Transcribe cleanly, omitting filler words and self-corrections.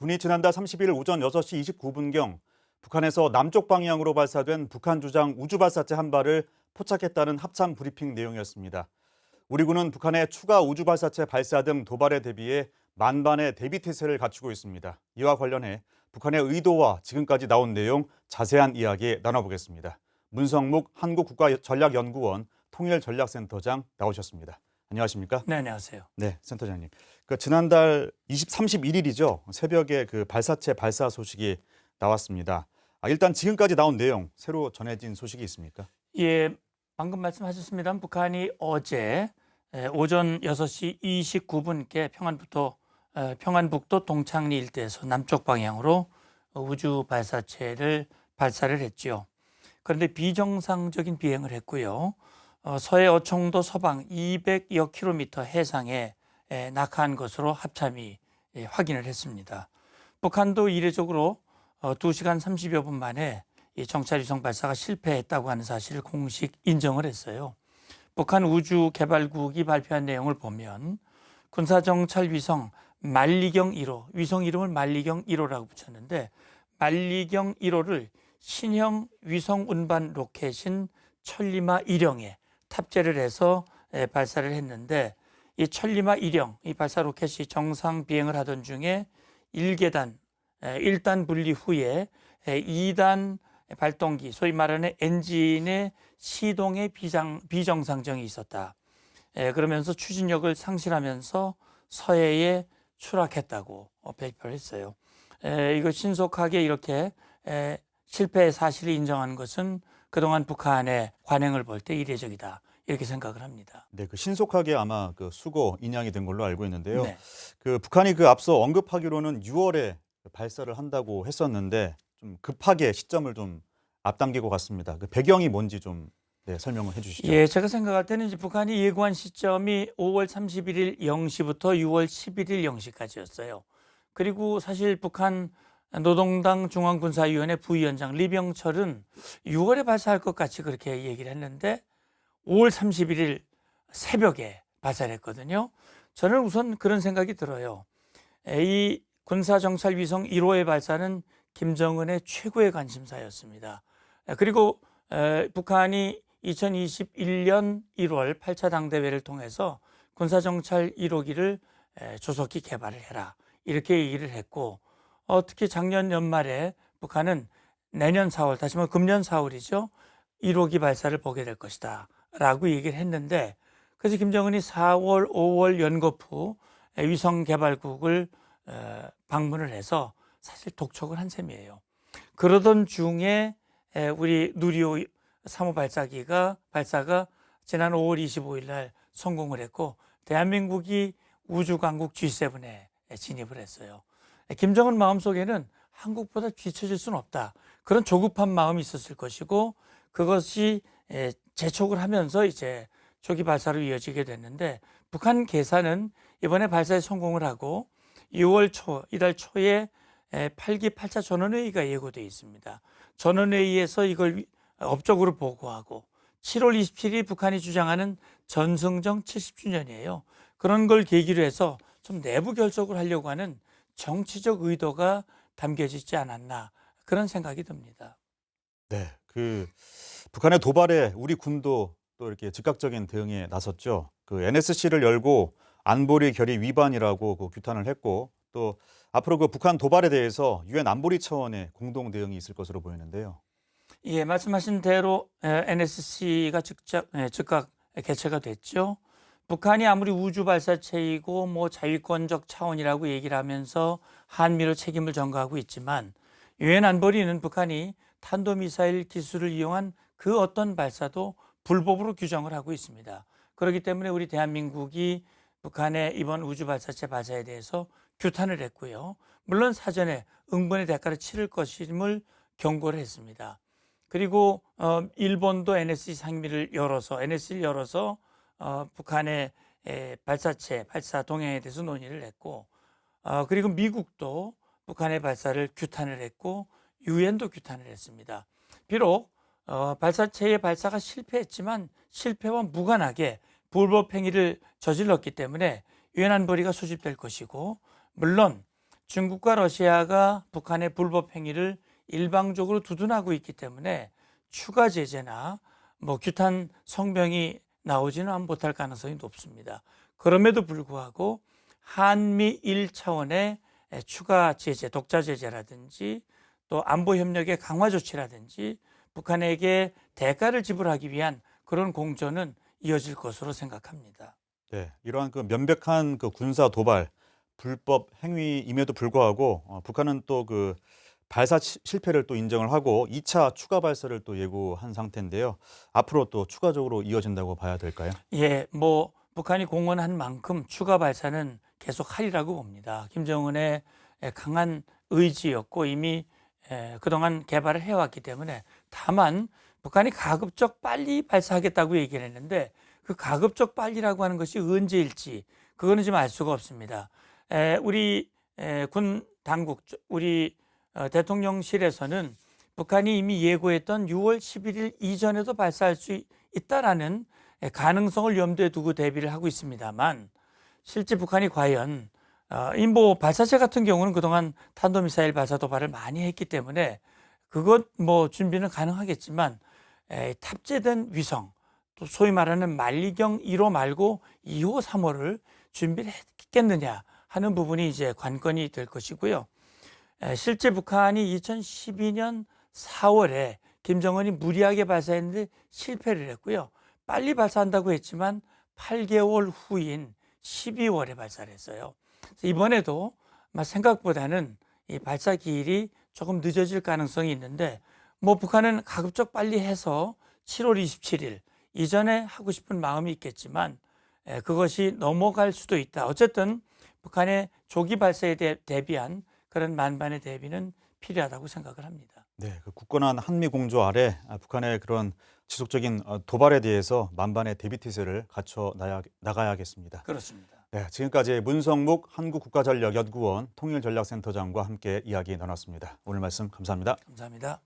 군이 지난달 30일 오전 6시 29분경 북한에서 남쪽 방향으로 발사된 북한 주장 우주발사체 한 발을 포착했다는 합참 브리핑 내용이었습니다. 우리 군은 북한의 추가 우주발사체 발사 등 도발에 대비해 만반의 대비태세를 갖추고 있습니다. 이와 관련해 북한의 의도와 지금까지 나온 내용 자세한 이야기 나눠보겠습니다. 문성묵 한국국가전략연구원 통일전략센터장 나오셨습니다. 안녕하십니까? 네, 안녕하세요. 네, 센터장님. 지난달 31일이죠. 새벽에 발사체 발사 소식이 나왔습니다. 일단 지금까지 나온 내용 새로 전해진 소식이 있습니까? 예, 방금 말씀하셨습니다. 북한이 어제 오전 6시 29분께 평안북도 동창리 일대에서 남쪽 방향으로 우주 발사체를 발사를 했죠. 그런데 비정상적인 비행을 했고요. 서해 어청도 서방 200여 킬로미터 해상에 낙하한 것으로 합참이 확인을 했습니다. 북한도 이례적으로 2시간 30여 분 만에 이 정찰위성 발사가 실패했다고 하는 사실을 공식 인정을 했어요. 북한 우주개발국이 발표한 내용을 보면 군사정찰위성 만리경 1호, 위성 이름을 만리경 1호라고 붙였는데 만리경 1호를 신형 위성 운반 로켓인 천리마 1형에 탑재를 해서 발사를 했는데 이 천리마 1형, 이 발사 로켓이 정상 비행을 하던 중에 1단 분리 후에 2단 발동기, 소위 말하는 엔진의 시동에 비정상정이 있었다. 그러면서 추진력을 상실하면서 서해에 추락했다고 발표를 했어요. 이거 신속하게 이렇게 실패의 사실을 인정한 것은 그동안 북한의 관행을 볼 때 이례적이다. 이렇게 생각을 합니다. 네, 신속하게 아마 수거 인양이 된 걸로 알고 있는데요. 네. 북한이 앞서 언급하기로는 6월에 발사를 한다고 했었는데 좀 급하게 시점을 좀 앞당기고 갔습니다. 배경이 뭔지 좀 설명을 해주시죠. 예, 제가 생각할 때는 이제 북한이 예고한 시점이 5월 31일 0시부터 6월 11일 0시까지였어요. 그리고 사실 북한 노동당 중앙군사위원회 부위원장 리병철은 6월에 발사할 것 같이 그렇게 얘기를 했는데 5월 31일 새벽에 발사를 했거든요. 저는 우선 그런 생각이 들어요. 이 군사정찰위성 1호의 발사는 김정은의 최고의 관심사였습니다. 그리고 북한이 2021년 1월 8차 당대회를 통해서 군사정찰 1호기를 조속히 개발을 해라 이렇게 얘기를 했고 특히 작년 연말에 북한은 내년 4월 다시 말해 금년 4월이죠. 1호기 발사를 보게 될 것이다 라고 얘기를 했는데 그래서 김정은이 4월 5월 연거푸 위성개발국을 방문을 해서 사실 독촉을 한 셈이에요. 그러던 중에 우리 누리호 3호 발사가 지난 5월 25일 날 성공을 했고 대한민국이 우주강국 G7에 진입을 했어요. 김정은 마음속에는 한국보다 뒤처질 수는 없다. 그런 조급한 마음이 있었을 것이고 그것이 재촉을 하면서 이제 초기 발사로 이어지게 됐는데 북한 계산은 이번에 발사에 성공을 하고 6월 초, 이달 초에 8기 8차 전원회의가 예고되어 있습니다. 전원회의에서 이걸 업적으로 보고하고 7월 27일 북한이 주장하는 전승정 70주년이에요. 그런 걸 계기로 해서 좀 내부 결속을 하려고 하는 정치적 의도가 담겨지지 않았나 그런 생각이 듭니다. 네, 북한의 도발에 우리 군도 또 이렇게 즉각적인 대응에 나섰죠. NSC를 열고 안보리 결의 위반이라고 규탄을 했고 또 앞으로 북한 도발에 대해서 유엔 안보리 차원의 공동 대응이 있을 것으로 보이는데요. 예, 말씀하신 대로 NSC가 즉각 개최가 됐죠. 북한이 아무리 우주 발사체이고 자위권적 차원이라고 얘기를 하면서 한미로 책임을 전가하고 있지만 유엔 안보리는 북한이 탄도미사일 기술을 이용한 그 어떤 발사도 불법으로 규정을 하고 있습니다. 그렇기 때문에 우리 대한민국이 북한의 이번 우주 발사체 발사에 대해서 규탄을 했고요. 물론 사전에 응분의 대가를 치를 것임을 경고를 했습니다. 그리고 일본도 NSC를 열어서 북한의 발사체 발사 동향에 대해서 논의를 했고 그리고 미국도 북한의 발사를 규탄을 했고 유엔도 규탄을 했습니다. 비록 발사체의 발사가 실패했지만 실패와 무관하게 불법 행위를 저질렀기 때문에 유엔 안보리가 소집될 것이고 물론 중국과 러시아가 북한의 불법 행위를 일방적으로 두둔하고 있기 때문에 추가 제재나 규탄 성명이 나오지는 못할 가능성이 높습니다. 그럼에도 불구하고 한미일 차원의 추가 제재, 독자 제재라든지 또 안보 협력의 강화 조치라든지 북한에게 대가를 지불하기 위한 그런 공조는 이어질 것으로 생각합니다. 네, 이러한 그 명백한 그 군사 도발, 불법 행위임에도 불구하고 북한은 또 그 발사 실패를 또 인정을 하고 2차 추가 발사를 또 예고한 상태인데요. 앞으로 또 추가적으로 이어진다고 봐야 될까요? 예, 북한이 공언한 만큼 추가 발사는 계속하리라고 봅니다. 김정은의 강한 의지였고 이미 그동안 개발을 해왔기 때문에 다만 북한이 가급적 빨리 발사하겠다고 얘기를 했는데 그 가급적 빨리라고 하는 것이 언제일지 그거는 좀 알 수가 없습니다. 우리 군 당국, 우리 대통령실에서는 북한이 이미 예고했던 6월 11일 이전에도 발사할 수 있다라는 가능성을 염두에 두고 대비를 하고 있습니다만 실제 북한이 과연 발사체 같은 경우는 그동안 탄도미사일 발사 도발을 많이 했기 때문에 그것 준비는 가능하겠지만 탑재된 위성 또 소위 말하는 만리경 1호 말고 2호, 3호를 준비를 했겠느냐 하는 부분이 이제 관건이 될 것이고요. 실제 북한이 2012년 4월에 김정은이 무리하게 발사했는데 실패를 했고요. 빨리 발사한다고 했지만 8개월 후인 12월에 발사를 했어요. 이번에도 생각보다는 이 발사 기일이 조금 늦어질 가능성이 있는데 북한은 가급적 빨리 해서 7월 27일 이전에 하고 싶은 마음이 있겠지만 그것이 넘어갈 수도 있다. 어쨌든 북한의 조기 발사에 대비한 그런 만반의 대비는 필요하다고 생각을 합니다. 네, 그 굳건한 한미 공조 아래 북한의 그런 지속적인 도발에 대해서 만반의 대비태세를 갖춰 나가야겠습니다. 그렇습니다. 네, 지금까지 문성묵 한국국가전력연구원 통일전략센터장과 함께 이야기 나눴습니다. 오늘 말씀 감사합니다. 감사합니다.